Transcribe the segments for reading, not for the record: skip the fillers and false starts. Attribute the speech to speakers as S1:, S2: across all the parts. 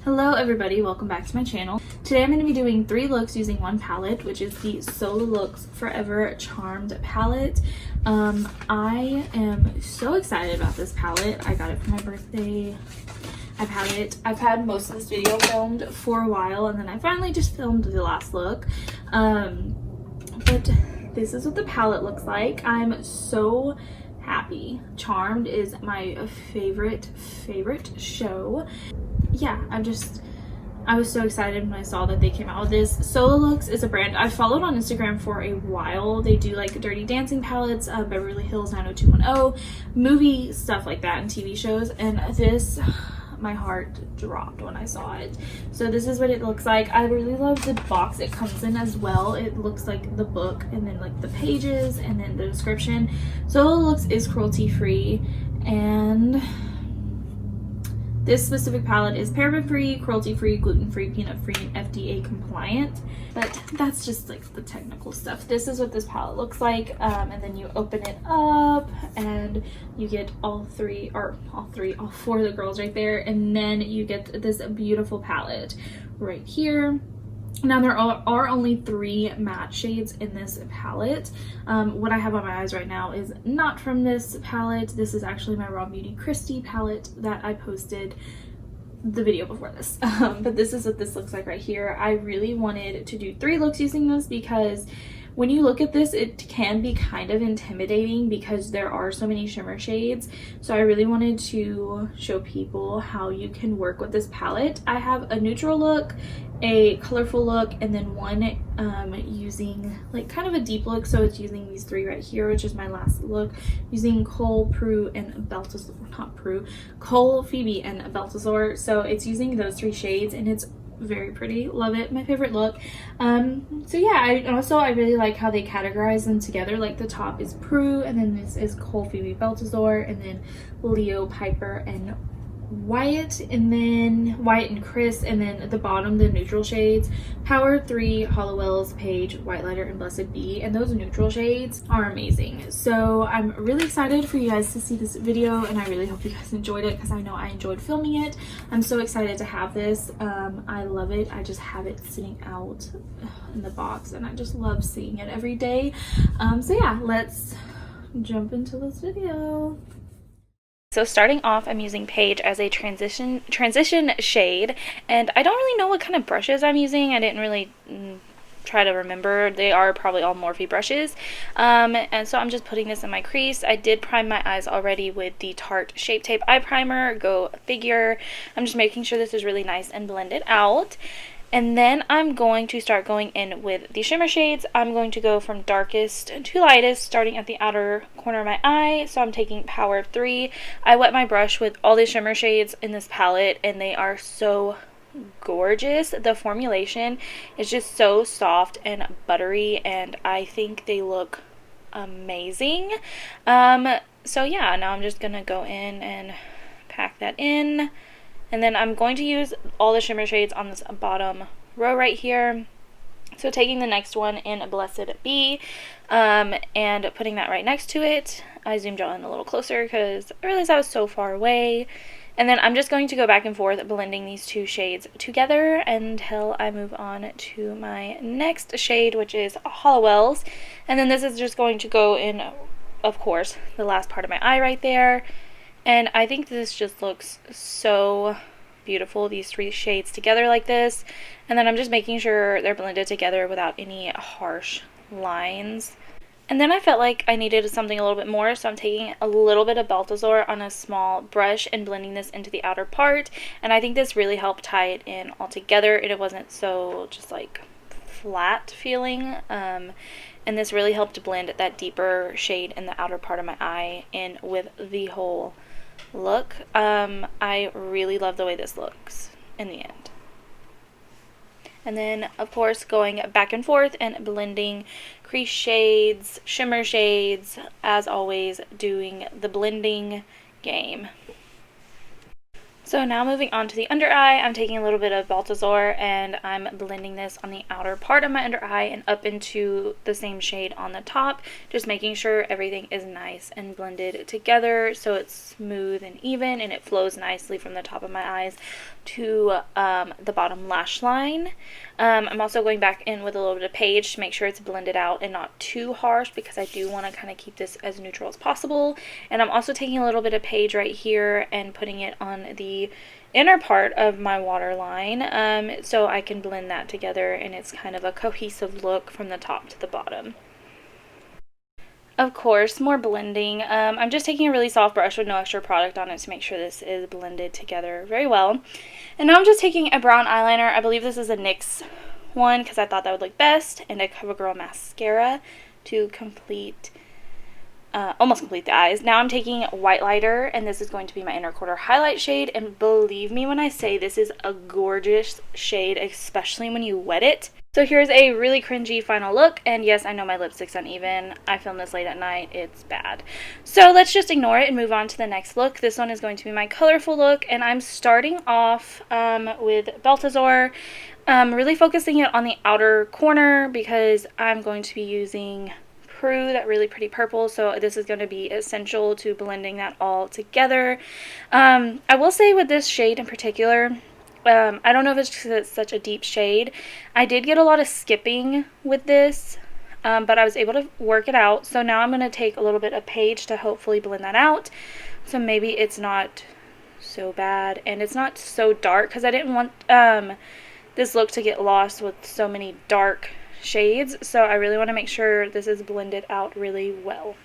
S1: Hello everybody, welcome back to my channel. Today I'm going to be doing 3 looks using one palette, which is the Sola Looks Forever Charmed palette. I am so excited about this palette. I got it for my birthday. I've had most of this video filmed for a while, and then I finally just filmed the last look. But this is what the palette looks like. I'm so happy. Charmed is my favorite show. Yeah, I was so excited when I saw that they came out with this. Sola Looks is a brand I've followed on Instagram for a while. They do like Dirty Dancing palettes, Beverly Hills 90210, movie stuff like that, and TV shows. And this, my heart dropped when I saw it. So this is what it looks like. I really love the box it comes in as well. It looks like the book, and then like the pages, and then the description. Sola Looks is cruelty free, and this specific palette is paraben-free, cruelty-free, gluten-free, peanut-free, and FDA compliant. But that's just like the technical stuff. This is what this palette looks like, and then you open it up and you get all four of the girls right there, and then you get this beautiful palette right here. Now there are only 3 matte shades in this palette. What I have on my eyes right now is not from this palette. This is actually my Raw Beauty Christie palette that I posted the video before this. But this is what this looks like right here. I really wanted to do 3 looks using this because when you look at this, it can be kind of intimidating because there are so many shimmer shades. So I really wanted to show people how you can work with this palette. I have a neutral look, a colorful look, and then one using like kind of a deep look. So it's using these 3 right here, which is my last look, using Cole, Prue, and Balthazar, not Prue, Cole, Phoebe, and Balthazar. So it's using those 3 shades, and it's very pretty. Love it. My favorite look. So yeah, I really like how they categorize them together. Like the top is Prue, and then this is Cole, Phoebe, Balthazar, and then Leo, Piper, and Wyatt, and then Wyatt and Chris, and then at the bottom the neutral shades, Power 3, Hollowell's, Paige, White Lighter, and Blessed Bee. And those neutral shades are amazing. So I'm really excited for you guys to see this video, and I really hope you guys enjoyed it because I know I enjoyed filming it. I'm so excited to have this. I love it. I just have it sitting out in the box, and I just love seeing it every day. So yeah, let's jump into this video. So starting off, I'm using Paige as a transition shade, and I don't really know what kind of brushes I'm using. I didn't really try to remember. They are probably all Morphe brushes, and so I'm just putting this in my crease. I did prime my eyes already with the Tarte Shape Tape Eye Primer, go figure. I'm just making sure this is really nice and blended out. And then I'm going to start going in with the shimmer shades. I'm going to go from darkest to lightest, starting at the outer corner of my eye. So I'm taking Power 3. I wet my brush with all the shimmer shades in this palette, and they are so gorgeous. The formulation is just so soft and buttery, and I think they look amazing. So yeah, now I'm just gonna go in and pack that in. And then I'm going to use all the shimmer shades on this bottom row right here. So taking the next one in Blessed Bee, and putting that right next to it. I zoomed y'all in a little closer because I realized I was so far away. And then I'm just going to go back and forth blending these 2 shades together until I move on to my next shade, which is Hollowell's. And then this is just going to go in, of course, the last part of my eye right there. And I think this just looks so beautiful, these 3 shades together like this. And then I'm just making sure they're blended together without any harsh lines. And then I felt like I needed something a little bit more, so I'm taking a little bit of Balthazar on a small brush and blending this into the outer part. And I think this really helped tie it in all together, and it wasn't so just like flat feeling. And this really helped blend that deeper shade in the outer part of my eye in with the whole look. I really love the way this looks in the end. And then of course going back and forth and blending crease shades, shimmer shades, as always doing the blending game. So now moving on to the under eye, I'm taking a little bit of Balthazar and I'm blending this on the outer part of my under eye and up into the same shade on the top, just making sure everything is nice and blended together so it's smooth and even and it flows nicely from the top of my eyes to the bottom lash line. I'm also going back in with a little bit of Page to make sure it's blended out and not too harsh, because I do want to kind of keep this as neutral as possible. And I'm also taking a little bit of Page right here and putting it on the inner part of my waterline, so I can blend that together and it's kind of a cohesive look from the top to the bottom. Of course, more blending. I'm just taking a really soft brush with no extra product on it to make sure this is blended together very well. And now I'm just taking a brown eyeliner. I believe this is a NYX one because I thought that would look best, and a CoverGirl mascara to complete, almost complete the eyes. Now I'm taking white lighter, and this is going to be my inner quarter highlight shade, and believe me when I say this is a gorgeous shade, especially when you wet it. So here's a really cringy final look, and yes, I know my lipstick's uneven. I filmed this late at night. It's bad. So let's just ignore it and move on to the next look. This one is going to be my colorful look, and I'm starting off with Balthazar, really focusing it on the outer corner because I'm going to be using Prue, that really pretty purple, so this is going to be essential to blending that all together. I will say with this shade in particular, I don't know if it's because it's such a deep shade. I did get a lot of skipping with this, but I was able to work it out. So now I'm going to take a little bit of Page to hopefully blend that out. So maybe it's not so bad and it's not so dark, because I didn't want this look to get lost with so many dark shades. So I really want to make sure this is blended out really well.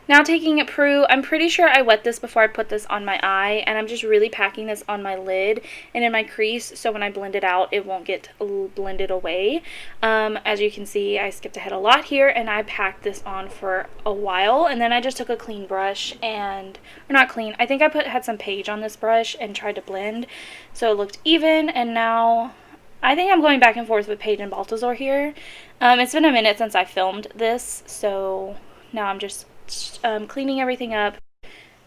S1: Now taking Prue, I'm pretty sure I wet this before I put this on my eye, and I'm just really packing this on my lid and in my crease, so when I blend it out, it won't get blended away. As you can see, I skipped ahead a lot here, and I packed this on for a while, and then I just took a clean brush and, or not clean, I think I had some Page on this brush and tried to blend, so it looked even, and now I think I'm going back and forth with Page and Balthazar here. It's been a minute since I filmed this, so now I'm just cleaning everything up.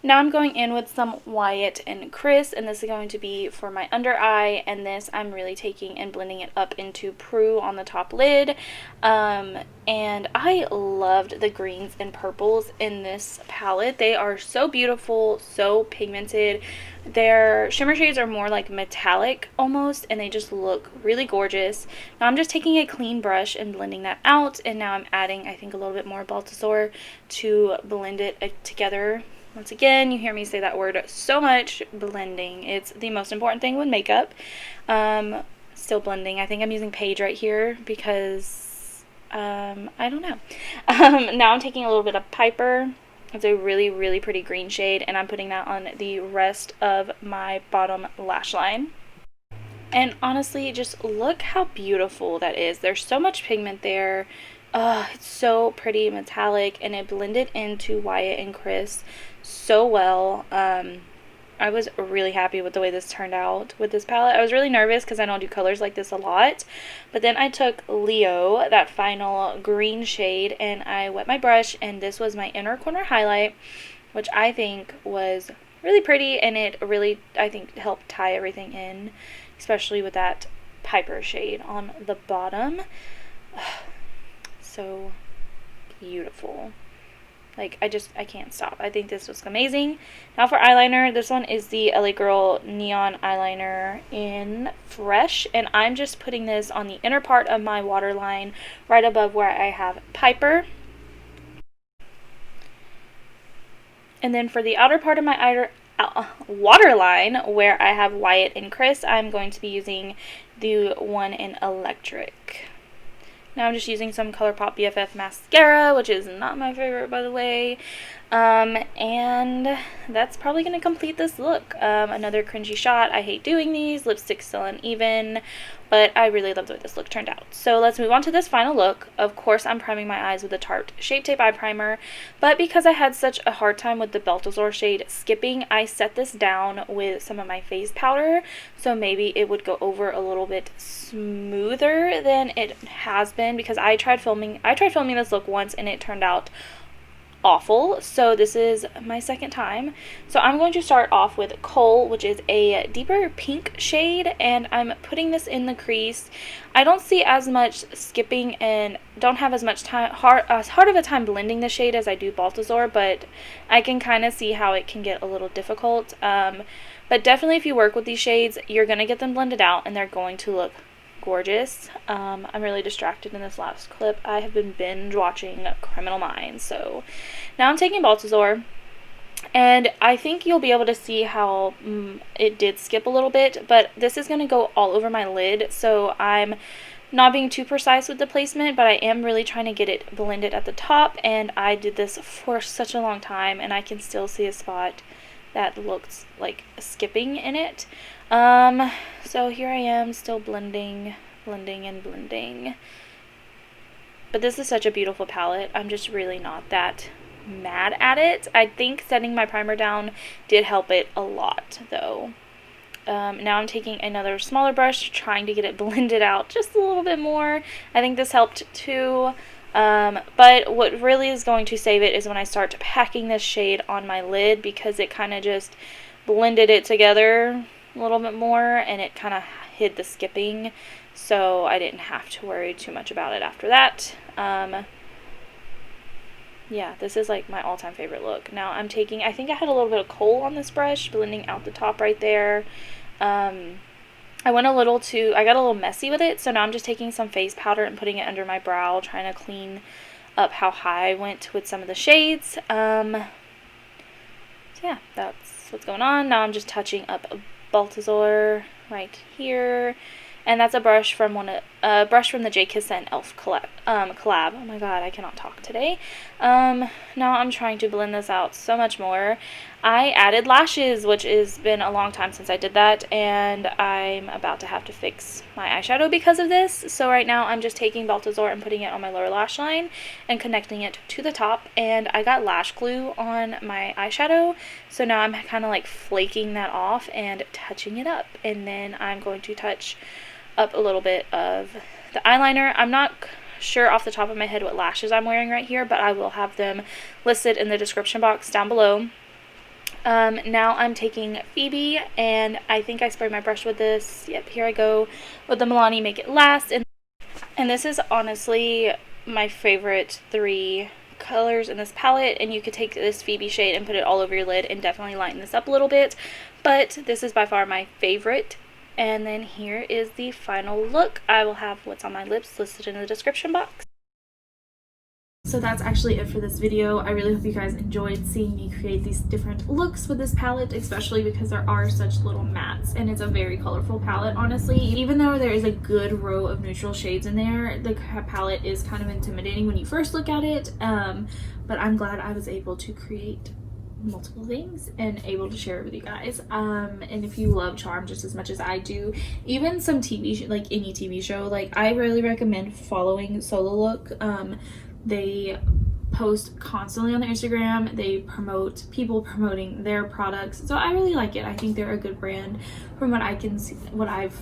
S1: Now I'm going in with some Wyatt and Chris, and this is going to be for my under eye, and this I'm really taking and blending it up into Prue on the top lid. And I loved the greens and purples in this palette. They are so beautiful, so pigmented. Their shimmer shades are more like metallic almost, and they just look really gorgeous. Now I'm just taking a clean brush and blending that out, and now I'm adding, I think, a little bit more Balthazar to blend it together. Once again, you hear me say that word so much, blending. It's the most important thing with makeup. Still blending. I think I'm using Page right here because, I don't know. Now I'm taking a little bit of Piper. It's a really, really pretty green shade, and I'm putting that on the rest of my bottom lash line. And honestly, just look how beautiful that is. There's so much pigment there. It's so pretty metallic, and it blended into Wyatt and Chris so well. I was really happy with the way this turned out with this palette. I was really nervous because I don't do colors like this a lot, but then I took Leo, that final green shade, and I wet my brush, and this was my inner corner highlight, which I think was really pretty, and it really, I think, helped tie everything in, especially with that Piper shade on the bottom. So beautiful. Like, I can't stop. I think this was amazing. Now for eyeliner, this one is the LA Girl Neon Eyeliner in Fresh, and I'm just putting this on the inner part of my waterline, right above where I have Piper. And then for the outer part of my waterline, where I have Wyatt and Chris, I'm going to be using the one in Electric. Now I'm just using some ColourPop BFF mascara, which is not my favorite, by the way. And that's probably going to complete this look. Another cringy shot. I hate doing these. Lipstick's still uneven, but I really love the way this look turned out. So let's move on to this final look. Of course, I'm priming my eyes with the Tarte Shape Tape Eye Primer, but because I had such a hard time with the Balthazar shade skipping, I set this down with some of my face powder, so maybe it would go over a little bit smoother than it has been, because I tried filming this look once and it turned out awful. So this is my second time. So I'm going to start off with Coal, which is a deeper pink shade, and I'm putting this in the crease. I don't see as much skipping and don't have as much hard of a time blending the shade as I do Balthazar, but I can kind of see how it can get a little difficult. But definitely if you work with these shades, you're going to get them blended out and they're going to look gorgeous. I'm really distracted in this last clip. I have been binge watching Criminal Minds. So now I'm taking Baltazar. And I think you'll be able to see how it did skip a little bit, but this is going to go all over my lid, so I'm not being too precise with the placement, but I am really trying to get it blended at the top, and I did this for such a long time, and I can still see a spot that looks like skipping in it. So here I am still blending. But this is such a beautiful palette. I'm just really not that mad at it. I think setting my primer down did help it a lot though. Now I'm taking another smaller brush, trying to get it blended out just a little bit more. I think this helped too. But what really is going to save it is when I start packing this shade on my lid, because it kind of just blended it together a little bit more and it kind of hid the skipping, so I didn't have to worry too much about it after that. Yeah, this is like my all-time favorite look. Now I'm taking, I think I had a little bit of kohl on this brush, blending out the top right there. I got a little messy with it, so now I'm just taking some face powder and putting it under my brow, trying to clean up how high I went with some of the shades. So yeah, that's what's going on. Now I'm just touching up Baltazar right here. And that's a brush from the J. Kissa and Elf collab. Oh my god, I cannot talk today. Now I'm trying to blend this out so much more. I added lashes, which has been a long time since I did that, and I'm about to have to fix my eyeshadow because of this. So right now I'm just taking Baltazar and putting it on my lower lash line and connecting it to the top, and I got lash glue on my eyeshadow, so now I'm kind of like flaking that off and touching it up, and then I'm going to touch up a little bit of the eyeliner. I'm not sure off the top of my head what lashes I'm wearing right here, but I will have them listed in the description box down below. Now I'm taking Phoebe, and I think I sprayed my brush with this. Yep, here I go with the Milani Make It Last, and this is honestly my favorite 3 colors in this palette, and you could take this Phoebe shade and put it all over your lid and definitely lighten this up a little bit, but this is by far my favorite. And then here is the final look. I will have what's on my lips listed in the description box. So that's actually it for this video. I really hope you guys enjoyed seeing me create these different looks with this palette, especially because there are such little mattes and it's a very colorful palette, honestly. Even though there is a good row of neutral shades in there, the palette is kind of intimidating when you first look at it, but I'm glad I was able to create multiple things and able to share it with you guys. And if you love charm just as much as I do, even some TV like any TV show, like I really recommend following Sola Look. They post constantly on their Instagram. They promote people promoting their products, so I really like it. I think they're a good brand from what I can see, what I've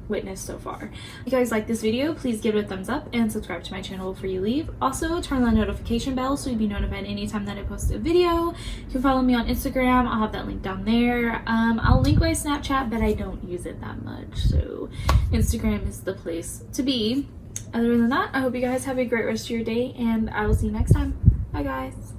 S1: witnessed so far. If you guys like this video, please give it a thumbs up and subscribe to my channel before you leave. Also turn on the notification bell so you'll be notified anytime that I post a video. You can follow me on Instagram. I'll have that link down there. I'll link my Snapchat, but I don't use it that much, so Instagram is the place to be. Other than that, I hope you guys have a great rest of your day, and I will see you next time. Bye guys.